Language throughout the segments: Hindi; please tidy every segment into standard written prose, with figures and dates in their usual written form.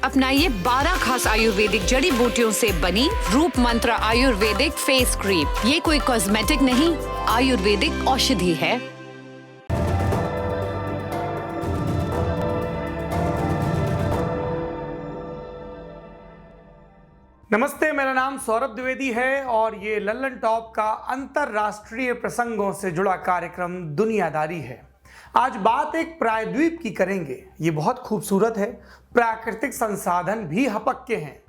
अपनाइए 12 खास आयुर्वेदिक जड़ी बूटियों से बनी रूप मंत्र आयुर्वेदिक फेस क्रीम। ये कोई कॉस्मेटिक नहीं, आयुर्वेदिक औषधि है। नमस्ते, मेरा नाम सौरभ द्विवेदी है और ये लल्लन टॉप का अंतरराष्ट्रीय प्रसंगों से जुड़ा कार्यक्रम दुनियादारी है। आज बात एक प्रायद्वीप की करेंगे। ये बहुत खूबसूरत है, प्राकृतिक संसाधन भी हपक्के हैं।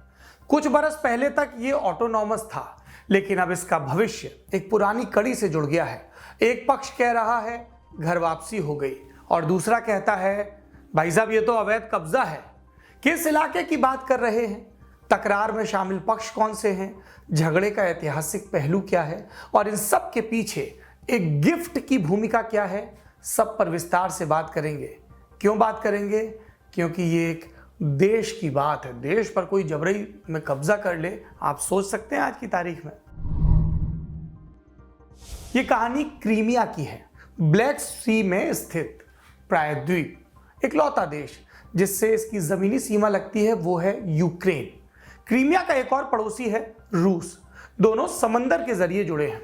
कुछ बरस पहले तक ये ऑटोनॉमस था, लेकिन अब इसका भविष्य एक पुरानी कड़ी से जुड़ गया है। एक पक्ष कह रहा है घर वापसी हो गई और दूसरा कहता है भाई साहब ये तो अवैध कब्जा है। किस इलाके की बात कर रहे हैं? तकरार में शामिल पक्ष कौन से हैं? झगड़े का ऐतिहासिक पहलू क्या है और इन सब के पीछे एक गिफ्ट की भूमिका क्या है? सब पर विस्तार से बात करेंगे। क्यों बात करेंगे? क्योंकि ये एक देश की बात है। देश पर कोई जबरई में कब्जा कर ले, आप सोच सकते हैं आज की तारीख में। ये कहानी क्रीमिया की है। ब्लैक सी में स्थित प्रायद्वीप, इकलौता देश जिससे इसकी जमीनी सीमा लगती है वो है यूक्रेन। क्रीमिया का एक और पड़ोसी है रूस। दोनों समंदर के जरिए जुड़े हैं।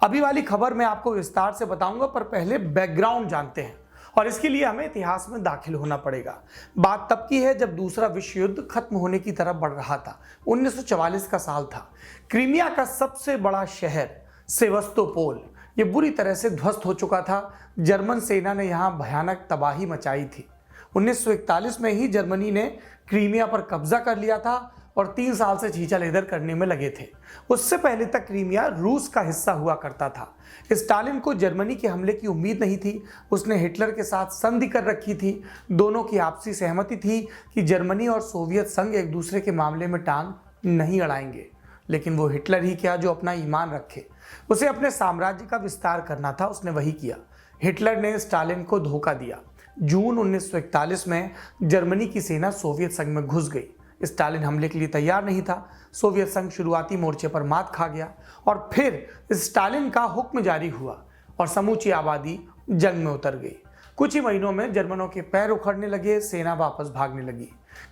अभी वाली खबर मैं आपको विस्तार से बताऊंगा, पर पहले बैकग्राउंड जानते हैं और इसके लिए हमें इतिहास में दाखिल होना पड़ेगा। बात तब की है जब दूसरा विश्व युद्ध खत्म होने की तरफ बढ़ रहा था। 1944 का साल था। क्रीमिया का सबसे बड़ा शहर सेवस्तोपोल ये बुरी तरह से ध्वस्त हो चुका था। जर्मन सेना ने यहाँ भयानक तबाही मचाई थी। 1941 में ही जर्मनी ने क्रीमिया पर कब्जा कर लिया था और 3 साल से छींचा-लेदर करने में लगे थे। उससे पहले तक क्रीमिया रूस का हिस्सा हुआ करता था। स्टालिन को जर्मनी के हमले की उम्मीद नहीं थी। उसने हिटलर के साथ संधि कर रखी थी। दोनों की आपसी सहमति थी कि जर्मनी और सोवियत संघ एक दूसरे के मामले में टांग नहीं अड़ाएंगे। लेकिन वो हिटलर ही क्या जो अपना ईमान रखे। उसे अपने साम्राज्य का विस्तार करना था, उसने वही किया। हिटलर ने स्टालिन को धोखा दिया। जून 1941 में जर्मनी की सेना सोवियत संघ में घुस गई। स्टालिन हमले के लिए तैयार नहीं था। सोवियत संघ शुरुआती मोर्चे पर मात खा गया और फिर स्टालिन का हुक्म जारी हुआ और समूची आबादी जंग में उतर गई। कुछ ही महीनों में जर्मनों के पैर उखड़ने लगे, सेना वापस भागने लगी।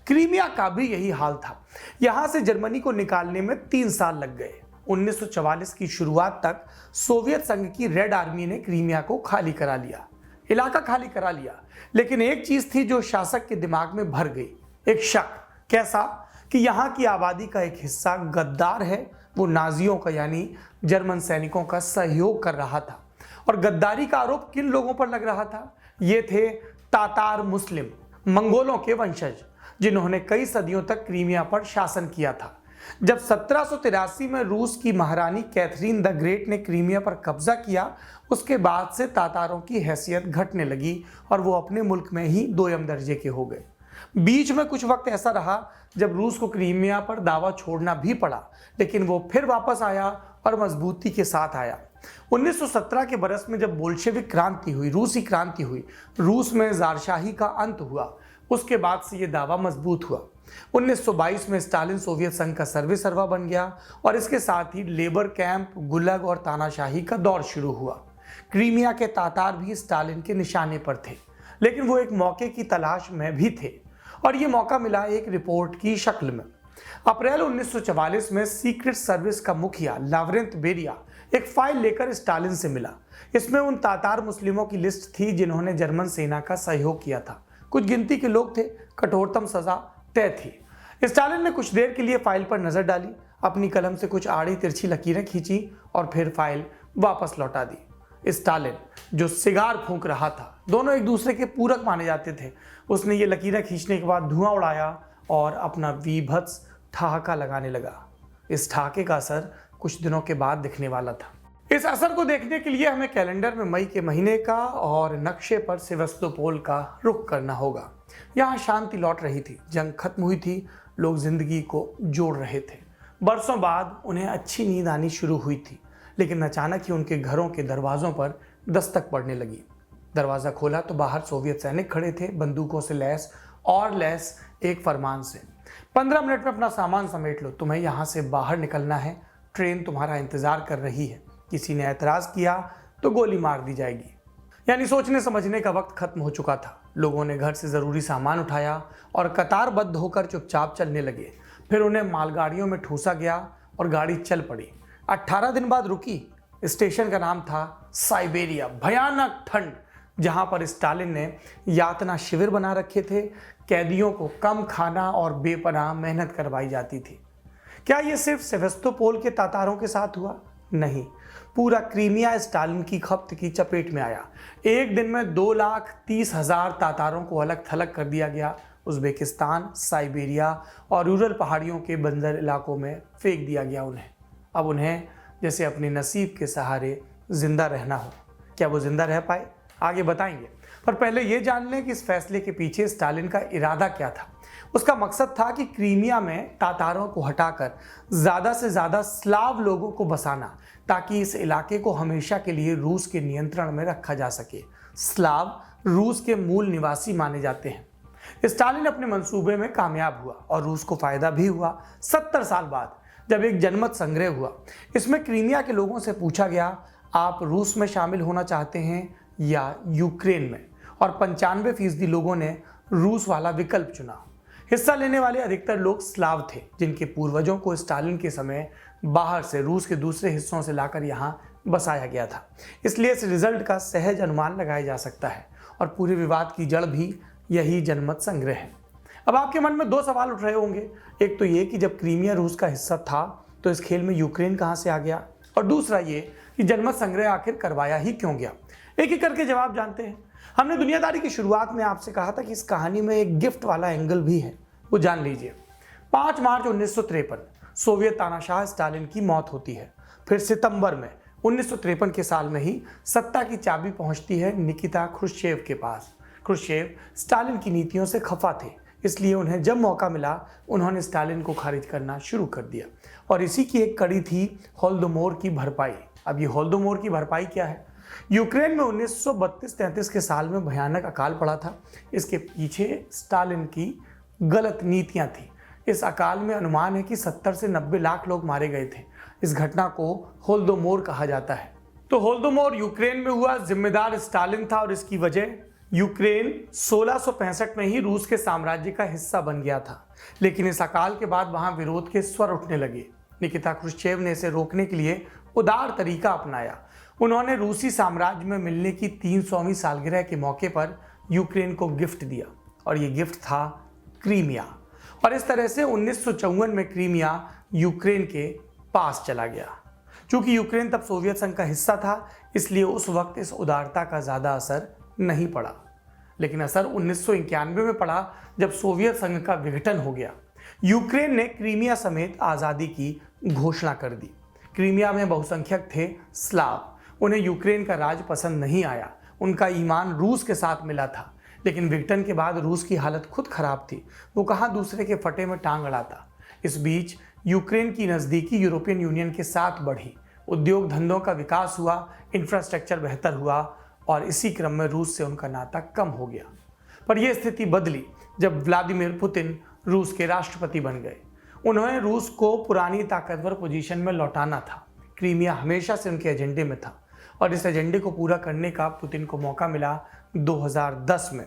क्रीमिया का भी यही हाल था। यहां से जर्मनी को निकालने में 3 साल लग गए। 1944 की शुरुआत तक सोवियत संघ की रेड आर्मी ने क्रीमिया को खाली करा लिया, इलाका खाली करा लिया। लेकिन एक चीज थी जो शासक के दिमाग में भर गई, एक शक। कैसा? कि यहाँ की आबादी का एक हिस्सा गद्दार है। वो नाजियों का यानी जर्मन सैनिकों का सहयोग कर रहा था। और गद्दारी का आरोप किन लोगों पर लग रहा था? ये थे तातार मुस्लिम, मंगोलों के वंशज, जिन्होंने कई सदियों तक क्रीमिया पर शासन किया था। जब 1783 में रूस की महारानी कैथरीन द ग्रेट ने क्रीमिया पर कब्जा किया, उसके बाद से तातारों की हैसियत घटने लगी और वो अपने मुल्क में ही दोयम दर्जे के हो गए। बीच में कुछ वक्त ऐसा रहा जब रूस को क्रीमिया पर दावा छोड़ना भी पड़ा, लेकिन वो फिर वापस आया और मजबूती के साथ आया। 1917 के बरस में जब बोल्शेविक क्रांति हुई, रूसी क्रांति हुई, रूस में ज़ारशाही का अंत हुआ, उसके बाद से ये दावा मजबूत हुआ। 1922 में स्टालिन सोवियत संघ का सर्वेसर्वा बन गया और इसके साथ ही लेबर कैंप, गुलाग और तानाशाही का दौर शुरू हुआ। क्रीमिया के तातार भी स्टालिन के निशाने पर थे, लेकिन वो एक मौके की तलाश में भी थे और ये मौका मिला एक रिपोर्ट की शक्ल में। अप्रैल 1944 में सीक्रेट सर्विस का मुखिया लावरेंत बेरिया एक फाइल लेकर स्टालिन से मिला। इसमें उन तातार मुस्लिमों की लिस्ट थी जिन्होंने जर्मन सेना का सहयोग किया था। कुछ गिनती के लोग थे, कठोरतम सजा तय थी। स्टालिन ने कुछ देर के लिए फाइल पर नजर डाली, अपनी कलम से कुछ आड़ी तिरछी लकीरें खींची और फिर फाइल वापस लौटा दी। स्टालिन जो सिगार फूंक रहा था, दोनों एक दूसरे के पूरक माने जाते थे, उसने ये लकीरें खींचने के बाद धुआं उड़ाया और अपना वीभत्स ठहाका लगाने लगा। इस ठहाके का असर कुछ दिनों के बाद दिखने वाला था। इस असर को देखने के लिए हमें कैलेंडर में मई के महीने का और नक्शे पर सेवस्तोपोल का रुख करना होगा। यहाँ शांति लौट रही थी, जंग खत्म हुई थी, लोग जिंदगी को जोड़ रहे थे। बरसों बाद उन्हें अच्छी नींद आनी शुरू हुई थी, लेकिन अचानक ही उनके घरों के दरवाजों पर दस्तक पड़ने लगी। दरवाज़ा खोला तो बाहर सोवियत सैनिक खड़े थे, बंदूकों से लैस और लैस एक फरमान से, 15 मिनट में अपना सामान समेट लो, तुम्हें यहाँ से बाहर निकलना है, ट्रेन तुम्हारा इंतजार कर रही है। किसी ने ऐतराज़ किया तो गोली मार दी जाएगी। यानी सोचने समझने का वक्त खत्म हो चुका था। लोगों ने घर से ज़रूरी सामान उठाया और कतारबद्ध होकर चुपचाप चलने लगे। फिर उन्हें मालगाड़ियों में ठूसा गया और गाड़ी चल पड़ी। 18 दिन बाद रुकी। स्टेशन का नाम था साइबेरिया। भयानक ठंड, जहां पर स्टालिन ने यातना शिविर बना रखे थे। कैदियों को कम खाना और बेपनाह मेहनत करवाई जाती थी। क्या यह सिर्फ सेवेस्तोपोल के तातारों के साथ हुआ? नहीं, पूरा क्रीमिया स्टालिन की खप्त की चपेट में आया। एक दिन में 2,30,000 तातारों को अलग थलग कर दिया गया। उज़्बेकिस्तान, साइबेरिया और यूरल पहाड़ियों के बंजर इलाकों में फेंक दिया गया उन्हें। अब उन्हें जैसे अपने नसीब के सहारे जिंदा रहना हो। क्या वो जिंदा रह पाए? आगे बताएंगे, पर पहले ये जान लें कि इस फैसले के पीछे स्टालिन का इरादा क्या था। उसका मकसद था कि क्रीमिया में तातारों को हटाकर ज़्यादा से ज़्यादा स्लाव लोगों को बसाना, ताकि इस इलाके को हमेशा के लिए रूस के नियंत्रण में रखा जा सके। स्लाव रूस के मूल निवासी माने जाते हैं। स्टालिन अपने मंसूबे में कामयाब हुआ और रूस को फायदा भी हुआ। 70 साल बाद जब एक जनमत संग्रह हुआ, इसमें क्रीमिया के लोगों से पूछा गया, आप रूस में शामिल होना चाहते हैं या यूक्रेन में? और 95% लोगों ने रूस वाला विकल्प चुना। हिस्सा लेने वाले अधिकतर लोग स्लाव थे, जिनके पूर्वजों को स्टालिन के समय बाहर से रूस के दूसरे हिस्सों से लाकर यहाँ बसाया गया था। इसलिए इस रिजल्ट का सहज अनुमान लगाया जा सकता है और पूरे विवाद की जड़ भी यही जनमत संग्रह है। अब आपके मन में 2 सवाल उठ रहे होंगे। एक तो ये कि जब क्रीमिया रूस का हिस्सा था तो इस खेल में यूक्रेन कहाँ से आ गया, और दूसरा ये कि जनमत संग्रह आखिर करवाया ही क्यों गया। एक एक करके जवाब जानते हैं। हमने दुनियादारी की शुरुआत में आपसे कहा था कि इस कहानी में एक गिफ्ट वाला एंगल भी है, वो जान लीजिए। 5 मार्च 1953 सोवियत तानाशाह स्टालिन की मौत होती है। फिर सितंबर में 1953 के साल में ही सत्ता की चाबी पहुंचती है निकिता क्रुश्चेव के पास। क्रुश्चेव स्टालिन की नीतियों से खफा थे, इसलिए उन्हें जब मौका मिला उन्होंने स्टालिन को खारिज करना शुरू कर दिया। और इसी की एक कड़ी थी होलोडोमोर की भरपाई। अब ये होलोडोमोर की भरपाई क्या है? यूक्रेन में 1932-33 के साल में भयानक अकाल पड़ा था। इसके पीछे स्टालिन की गलत नीतियां थी। इस अकाल में अनुमान है कि 70 से 90 लाख लोग मारे गए थे। इस घटना को होलोडोमोर कहा जाता है। तो होलोडोमोर यूक्रेन में हुआ, जिम्मेदार स्टालिन था, और इसकी वजह यूक्रेन 1665 में ही रूस के साम्राज्य का हिस्सा बन गया था। लेकिन इस अकाल के बाद वहां विरोध के स्वर उठने लगे। निकिता क्रुश्चेव ने इसे रोकने के लिए उदार तरीका अपनाया। उन्होंने रूसी साम्राज्य में मिलने की 300वीं सालगिरह के मौके पर यूक्रेन को गिफ्ट दिया, और ये गिफ्ट था क्रीमिया। और इस तरह से 1954 में क्रीमिया यूक्रेन के पास चला गया। चूंकि यूक्रेन तब सोवियत संघ का हिस्सा था, इसलिए उस वक्त इस उदारता का ज़्यादा असर नहीं पड़ा। लेकिन असर 1991 में पड़ा, जब सोवियत संघ का विघटन हो गया। यूक्रेन ने क्रीमिया समेत आज़ादी की घोषणा कर दी। क्रीमिया में बहुसंख्यक थे स्लाव। उन्हें यूक्रेन का राज पसंद नहीं आया। उनका ईमान रूस के साथ मिला था। लेकिन विघटन के बाद रूस की हालत खुद खराब थी। वो कहाँ दूसरे के फटे में टांग अड़ाता। इस बीच यूक्रेन की नज़दीकी यूरोपियन यूनियन के साथ बढ़ी। उद्योग धंधों का विकास हुआ, इंफ्रास्ट्रक्चर बेहतर हुआ, और इसी क्रम में रूस से उनका नाता कम हो गया। पर यह स्थिति बदली जब व्लादिमीर पुतिन रूस के राष्ट्रपति बन गए। उन्होंने रूस को पुरानी ताकतवर पोजीशन में लौटाना था। क्रीमिया हमेशा से उनके एजेंडे में था, और इस एजेंडे को पूरा करने का पुतिन को मौका मिला 2010 में,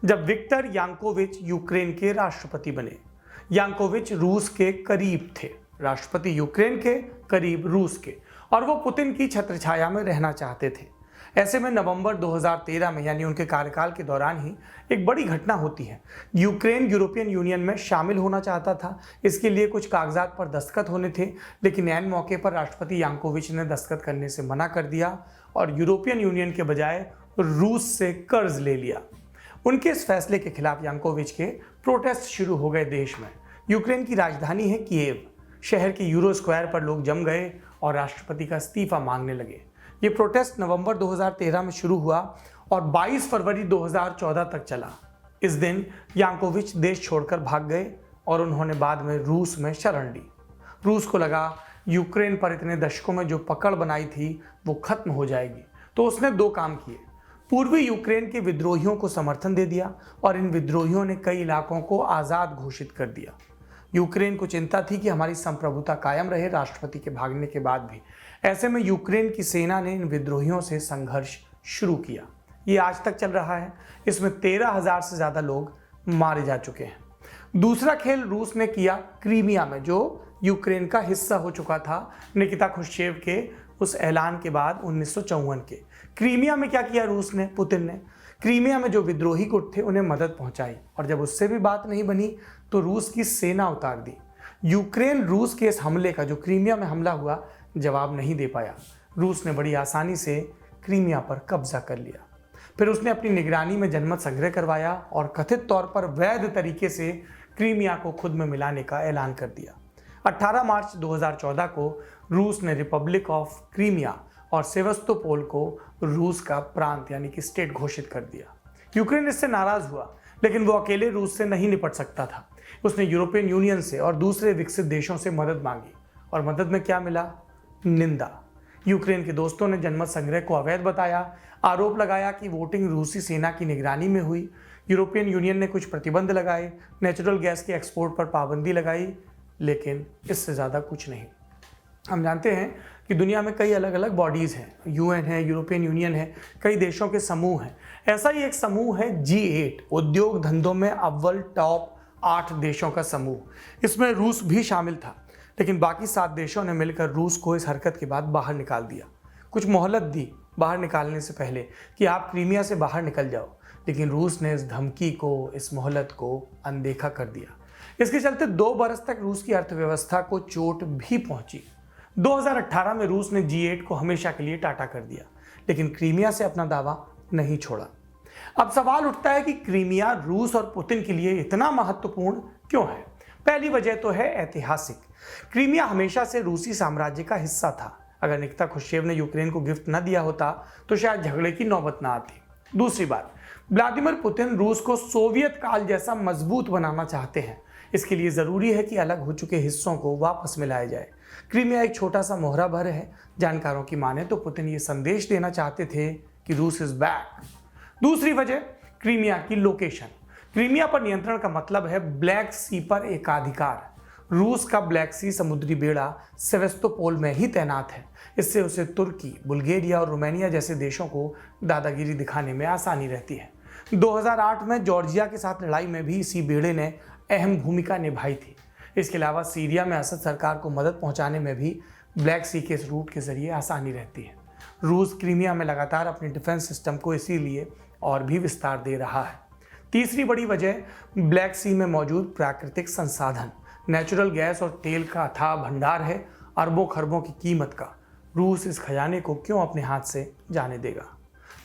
जब विक्टर यानुकोविच यूक्रेन के राष्ट्रपति बने। यानुकोविच रूस के करीब थे, राष्ट्रपति यूक्रेन के, करीब रूस के, और वो पुतिन की छत्रछाया में रहना चाहते थे। ऐसे में नवंबर 2013 में, यानी उनके कार्यकाल के दौरान ही, एक बड़ी घटना होती है। यूक्रेन यूरोपियन यूनियन में शामिल होना चाहता था। इसके लिए कुछ कागजात पर दस्तखत होने थे, लेकिन ऐन मौके पर राष्ट्रपति यानुकोविच ने दस्तखत करने से मना कर दिया और यूरोपियन यूनियन के बजाय रूस से कर्ज ले लिया। उनके इस फैसले के खिलाफ यानुकोविच के प्रोटेस्ट शुरू हो गए देश में। यूक्रेन की राजधानी है कीव। शहर के यूरो स्क्वायर पर लोग जम गए और राष्ट्रपति का इस्तीफा मांगने लगे। ये प्रोटेस्ट नवंबर 2013 में शुरू हुआ और 22 फरवरी 2014 तक चला। इस दिन यानुकोविच देश छोड़कर भाग गए और उन्होंने बाद में रूस में शरण ली। रूस को लगा यूक्रेन पर इतने दशकों में जो पकड़ बनाई थी वो खत्म हो जाएगी, तो उसने 2 काम किए। पूर्वी यूक्रेन के विद्रोहियों को समर्थन दे दिया और इन विद्रोहियों ने कई इलाकों को आज़ाद घोषित कर दिया। यूक्रेन को चिंता थी कि हमारी संप्रभुता कायम रहे राष्ट्रपति के भागने के बाद भी। ऐसे में यूक्रेन की सेना ने इन विद्रोहियों से संघर्ष शुरू किया। ये आज तक चल रहा है। इसमें 13,000 से ज़्यादा लोग मारे जा चुके हैं। दूसरा खेल रूस ने किया क्रीमिया में, जो यूक्रेन का हिस्सा हो चुका था निकिता खुश्चेव के उस ऐलान के बाद 1954 के। क्रीमिया में क्या किया रूस ने, पुतिन ने क्रीमिया में जो विद्रोही गुट थे उन्हें मदद पहुंचाई, और जब उससे भी बात नहीं बनी तो रूस की सेना उतार दी। यूक्रेन रूस के इस हमले का, जो क्रीमिया में हमला हुआ, जवाब नहीं दे पाया। रूस ने बड़ी आसानी से क्रीमिया पर कब्जा कर लिया। फिर उसने अपनी निगरानी में जनमत संग्रह करवाया और कथित तौर पर वैध तरीके से क्रीमिया को खुद में मिलाने का ऐलान कर दिया। 18 मार्च 2014 को रूस ने रिपब्लिक ऑफ क्रीमिया और सेवस्तोपोल को रूस का प्रांत यानी कि स्टेट घोषित कर दिया। यूक्रेन इससे नाराज हुआ, लेकिन वो अकेले रूस से नहीं निपट सकता था। उसने यूरोपियन यूनियन से और दूसरे विकसित देशों से मदद मांगी, और मदद में क्या मिला? निंदा। यूक्रेन के दोस्तों ने जनमत संग्रह को अवैध बताया, आरोप लगाया कि वोटिंग रूसी सेना की निगरानी में हुई। यूरोपियन यूनियन ने कुछ प्रतिबंध लगाए, नेचुरल गैस के एक्सपोर्ट पर पाबंदी लगाई, लेकिन इससे ज़्यादा कुछ नहीं। हम जानते हैं कि दुनिया में कई अलग अलग बॉडीज़ हैं, यूएन है, यूरोपियन यूनियन है, कई देशों के समूह हैं। ऐसा ही एक समूह है G8, उद्योग धंधों में अव्वल टॉप 8 देशों का समूह। इसमें रूस भी शामिल था, लेकिन बाकी 7 देशों ने मिलकर रूस को इस हरकत के बाद बाहर निकाल दिया। कुछ मोहलत दी बाहर निकालने से पहले कि आप क्रीमिया से बाहर निकल जाओ, लेकिन रूस ने इस धमकी को, इस मोहलत को अनदेखा कर दिया। इसके चलते 2 बरस तक रूस की अर्थव्यवस्था को चोट भी पहुंची। 2018 में रूस ने G8 को हमेशा के लिए टाटा कर दिया, लेकिन क्रीमिया से अपना दावा नहीं छोड़ा। अब सवाल उठता है कि क्रीमिया रूस और पुतिन के लिए इतना महत्वपूर्ण क्यों है? पहली वजह तो है ऐतिहासिक। क्रीमिया हमेशा से रूसी साम्राज्य का हिस्सा था। अगर निकिता खुश्चेव ने यूक्रेन को गिफ्ट न दिया होता तो शायद झगड़े की नौबत ना आती। दूसरी बात, व्लादिमीर पुतिन रूस को सोवियत काल जैसा मजबूत बनाना चाहते हैं। इसके लिए ज़रूरी है कि अलग हो चुके हिस्सों को वापस मिलाया जाए। क्रीमिया एक छोटा सा मोहरा भर है। जानकारों की माने तो पुतिन ये संदेश देना चाहते थे कि रूस इज बैक। दूसरी वजह, क्रीमिया की लोकेशन। क्रीमिया पर नियंत्रण का मतलब है ब्लैक सी पर एकाधिकार। रूस का ब्लैक सी समुद्री बेड़ा सेवेस्तोपोल में ही तैनात है। इससे उसे तुर्की, बुल्गारिया और रोमानिया जैसे देशों को दादागिरी दिखाने में आसानी रहती है। 2008 में जॉर्जिया के साथ लड़ाई में भी इसी बेड़े ने अहम भूमिका निभाई थी। इसके अलावा सीरिया में असद सरकार को मदद पहुंचाने में भी ब्लैक सी के इस रूट के जरिए आसानी रहती है। रूस क्रीमिया में लगातार अपने डिफेंस सिस्टम को इसीलिए और भी विस्तार दे रहा है। तीसरी बड़ी वजह, ब्लैक सी में मौजूद प्राकृतिक संसाधन। नेचुरल गैस और तेल का अथाह भंडार है, अरबों खरबों की कीमत का। रूस इस खजाने को क्यों अपने हाथ से जाने देगा?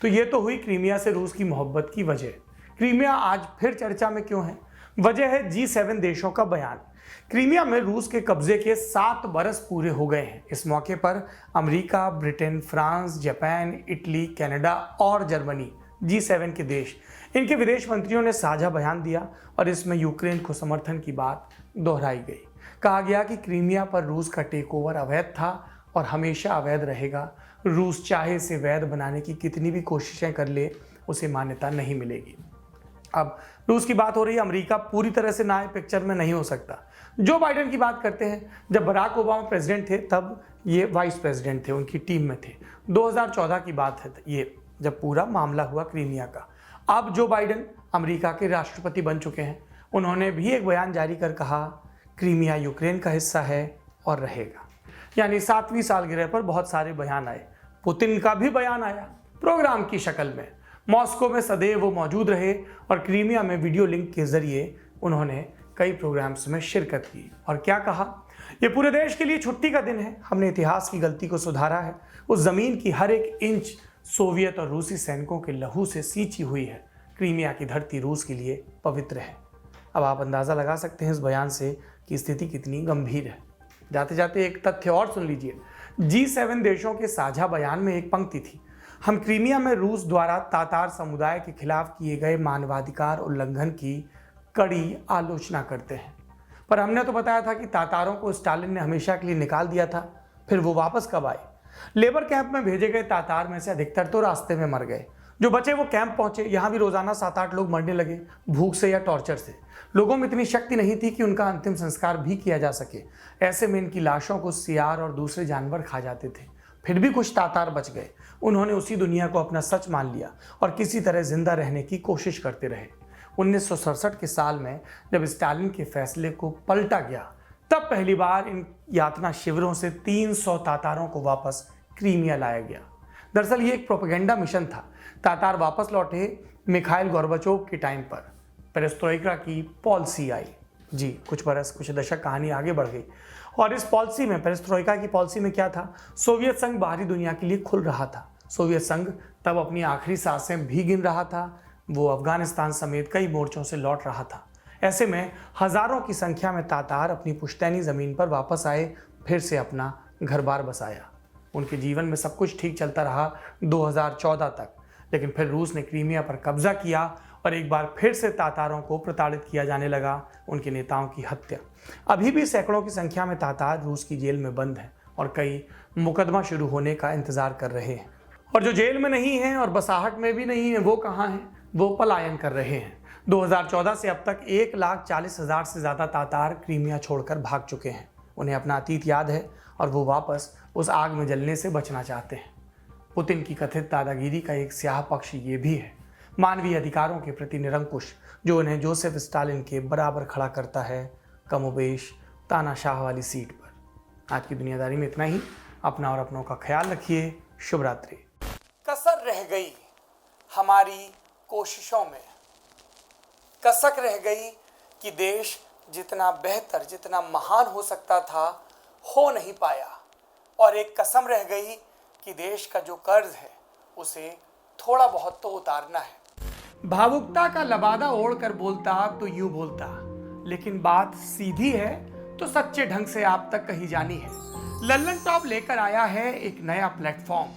तो ये तो हुई क्रीमिया से रूस की मोहब्बत की वजह। क्रीमिया आज फिर चर्चा में क्यों है? वजह है G7 देशों का बयान। क्रीमिया में रूस के कब्जे के 7 बरस पूरे हो गए हैं। इस मौके पर America, Britain, France, Japan, Italy, Canada और जर्मनी, G7 के देश, इनके विदेश मंत्रियों ने साझा बयान दिया और इसमें यूक्रेन को समर्थन की बात दोहराई गई। कहा गया कि क्रीमिया पर रूस का टेक ओवर अवैध था और हमेशा अवैध रहेगा। रूस चाहे इसे वैध बनाने की कितनी भी कोशिशें कर ले, उसे मान्यता नहीं मिलेगी। अब रूस की बात हो रही है, अमेरिका पूरी तरह से ना पिक्चर में नहीं हो सकता। जो बाइडेन की बात करते हैं, जब बराक ओबामा प्रेसिडेंट थे तब ये वाइस प्रेसिडेंट थे, उनकी टीम में थे। 2014 की बात है ये, जब पूरा मामला हुआ क्रीमिया का। अब जो बाइडेन अमेरिका के राष्ट्रपति बन चुके हैं, उन्होंने भी एक बयान जारी कर कहा क्रीमिया यूक्रेन का हिस्सा है और रहेगा। यानी 7वीं सालगिरह पर बहुत सारे बयान आए। पुतिन का भी बयान आया प्रोग्राम की शक्ल में। मॉस्को में सदैव वो मौजूद रहे और क्रीमिया में वीडियो लिंक के जरिए उन्होंने कई प्रोग्राम्स में शिरकत की। और क्या कहा? ये पूरे देश के लिए छुट्टी का दिन है। हमने इतिहास की गलती को सुधारा है। उस जमीन की हर एक इंच सोवियत और रूसी सैनिकों के लहू से सींची हुई है। क्रीमिया की धरती रूस के लिए पवित्र है। अब आप अंदाज़ा लगा सकते हैं इस बयान से कि स्थिति कितनी गंभीर है। जाते जाते एक तथ्य और सुन लीजिए। G7 देशों के साझा बयान में एक पंक्ति थी, हम क्रीमिया में रूस द्वारा तातार समुदाय के खिलाफ किए गए मानवाधिकार उल्लंघन की कड़ी आलोचना करते हैं। पर हमने तो बताया था कि तातारों को स्टालिन ने हमेशा के लिए निकाल दिया था, फिर वो वापस कब आए? लेबर कैंप में भेजे गए तातार में से अधिकतर तो रास्ते में मर गए। जो बचे वो कैंप पहुंचे, यहाँ भी रोजाना 7-8 लोग मरने लगे, भूख से या टॉर्चर से। लोगों में इतनी शक्ति नहीं थी कि उनका अंतिम संस्कार भी किया जा सके। ऐसे में इनकी लाशों को सियार और दूसरे जानवर खा जाते थे। फिर भी कुछ तातार बच गए। उन्होंने उसी दुनिया को अपना सच मान लिया और किसी तरह जिंदा रहने की कोशिश करते रहे। 1967 के साल में जब स्टालिन के फैसले को पलटा गया, तब पहली बार इन यातना शिविरों से 300 तातारों को वापस क्रीमिया लाया गया। दरअसल ये एक प्रोपेगेंडा मिशन था। तातार वापस लौटे मिखाइल गोर्बाचोव के टाइम पर पेरेस्ट्रोइका की पॉलिसी आई। जी, कुछ बरस कुछ दशक कहानी आगे बढ़ गई और इस पॉलिसी में, पेरेस्ट्रोइका की पॉलिसी में क्या था? सोवियत संघ बाहरी दुनिया के लिए खुल रहा था। सोवियत संघ तब अपनी आखिरी सांसें भी गिन रहा था। वो अफगानिस्तान समेत कई मोर्चों से लौट रहा था। ऐसे में हजारों की संख्या में तातार अपनी पुश्तैनी ज़मीन पर वापस आए, फिर से अपना घर बार बसाया। उनके जीवन में सब कुछ ठीक चलता रहा 2014 तक, लेकिन फिर रूस ने क्रीमिया पर कब्जा किया और एक बार फिर से तातारों को प्रताड़ित किया जाने लगा। उनके नेताओं की हत्या। अभी भी सैकड़ों की संख्या में तातार रूस की जेल में बंद हैं और कई मुकदमा शुरू होने का इंतजार कर रहे हैं। और जो जेल में नहीं हैं और बसाहट में भी नहीं हैं, वो कहाँ हैं? वो पलायन कर रहे हैं। 2014 से अब तक 1,40,000 से ज़्यादा तातार क्रीमिया छोड़कर भाग चुके हैं। उन्हें अपना अतीत याद है और वो वापस उस आग में जलने से बचना चाहते हैं। पुतिन की कथित दादागिरी का एक स्याह पक्ष ये भी है, मानवीय अधिकारों के प्रति निरंकुश, जो उन्हें जोसेफ स्टालिन के बराबर खड़ा करता है, कमोबेश तानाशाह वाली सीट पर। आज की दुनियादारी में इतना ही। अपना और अपनों का ख्याल रखिए। शुभ रात्रि। कसर रह गई हमारी कोशिशों में, कसक रह गई कि देश जितना बेहतर, जितना महान हो सकता था, हो नहीं पाया। और एक कसम रह गई कि देश का जो कर्ज है उसे थोड़ा बहुत तो उतारना है। भावुकता का लबादा ओढ़कर बोलता तो यूं बोलता, लेकिन बात सीधी है तो सच्चे ढंग से आप तक कही जानी है। लल्लन टॉप लेकर आया है एक नया प्लेटफॉर्म,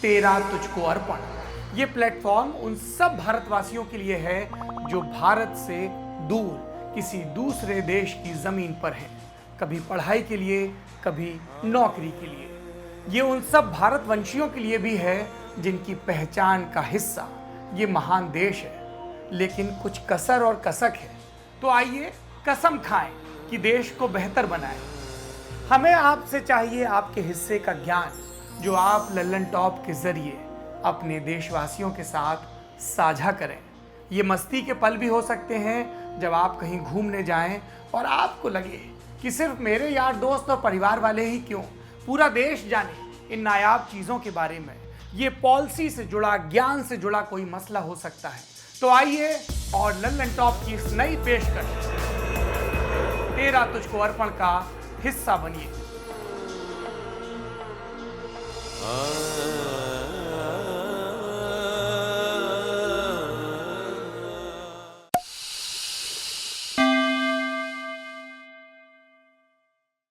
तेरा तुझको अर्पण। ये प्लेटफॉर्म उन सब भारतवासियों के लिए है जो भारत से दूर किसी दूसरे देश की जमीन पर हैं, कभी पढ़ाई के लिए, कभी नौकरी के लिए। ये उन सब भारतवंशियों के लिए भी है जिनकी पहचान का हिस्सा ये महान देश है, लेकिन कुछ कसर और कसक है। तो आइए कसम खाएं कि देश को बेहतर बनाएं। हमें आपसे चाहिए आपके हिस्से का ज्ञान, जो आप लल्लन टॉप के जरिए अपने देशवासियों के साथ साझा करें। ये मस्ती के पल भी हो सकते हैं जब आप कहीं घूमने जाएं और आपको लगे कि सिर्फ मेरे यार दोस्त और परिवार वाले ही क्यों, पूरा देश जाने इन नायाब चीज़ों के बारे में। ये पॉलिसी से जुड़ा, ज्ञान से जुड़ा कोई मसला हो सकता है। तो आइए और लल्लन टॉप की इस नई पेशकश तेरा तुझको अर्पण का हिस्सा बनिए।